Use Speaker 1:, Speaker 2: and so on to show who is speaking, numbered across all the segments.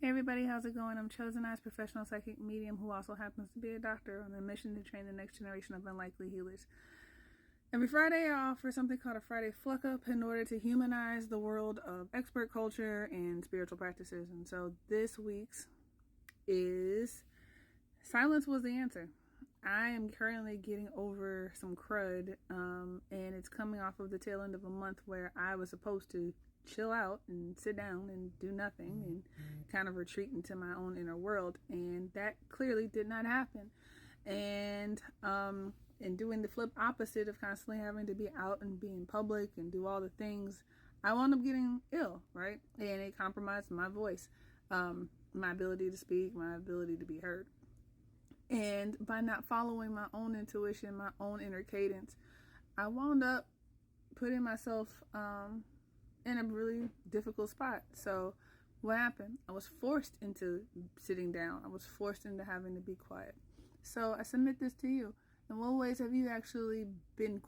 Speaker 1: Hey everybody, how's it going? I'm ChosenEyes, professional psychic medium who also happens to be a doctor on a mission to train the next generation of unlikely healers. Every Friday I offer something called a Friday Fluck Up in order to humanize the world of expert culture and spiritual practices. And so this week's is silence was the answer. I am currently getting over some crud, and it's coming off of the tail end of a month where I was supposed to chill out and sit down and do nothing and kind of retreat into my own inner world, and that clearly did not happen. And doing the flip opposite of constantly having to be out and be in public and do all the things, I wound up getting ill, right? And it compromised my voice, my ability to speak, my ability to be heard. And by not following my own intuition, my own inner cadence, I wound up putting myself in a really difficult spot. So what happened? I was forced into sitting down. I was forced into having to be quiet. So I submit this to you. In what ways have you actually been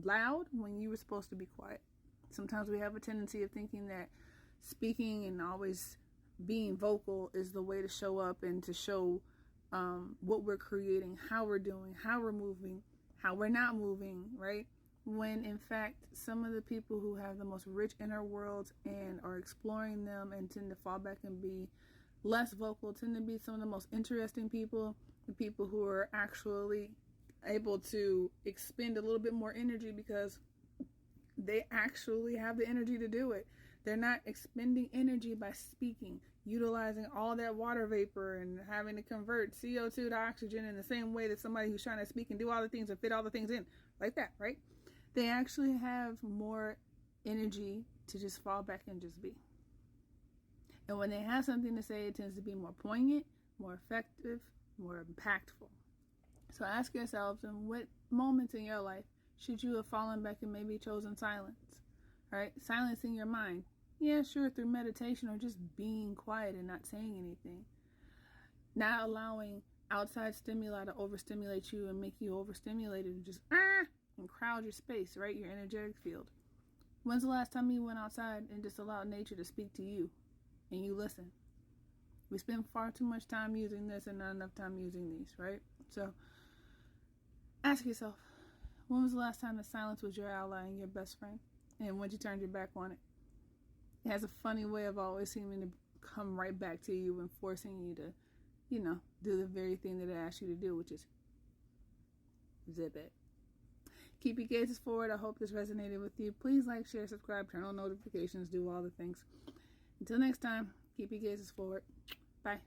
Speaker 1: loud when you were supposed to be quiet? Sometimes we have a tendency of thinking that speaking and always being vocal is the way to show up and to show what we're creating, how we're doing, how we're moving, how we're not moving, right? When in fact, some of the people who have the most rich inner worlds and are exploring them and tend to fall back and be less vocal tend to be some of the most interesting people, the people who are actually able to expend a little bit more energy because they actually have the energy to do it. They're not expending energy by speaking, utilizing all that water vapor and having to convert CO2 to oxygen in the same way that somebody who's trying to speak and do all the things and fit all the things in like that, right? They actually have more energy to just fall back and just be. And when they have something to say, it tends to be more poignant, more effective, more impactful. So ask yourselves, in what moments in your life should you have fallen back and maybe chosen silence? All right, silencing your mind. Yeah, sure, through meditation or just being quiet and not saying anything. Not allowing outside stimuli to overstimulate you and make you overstimulated and just and crowd your space, right? Your energetic field. When's the last time you went outside and just allowed nature to speak to you and you listen? We spend far too much time using this and not enough time using these, right? So ask yourself, when was the last time that silence was your ally and your best friend? And when you turned your back on it? It has a funny way of always seeming to come right back to you and forcing you to, do the very thing that it asked you to do, which is zip it. Keep your gazes forward. I hope this resonated with you. Please like, share, subscribe, turn on notifications, do all the things. Until next time, keep your gazes forward. Bye.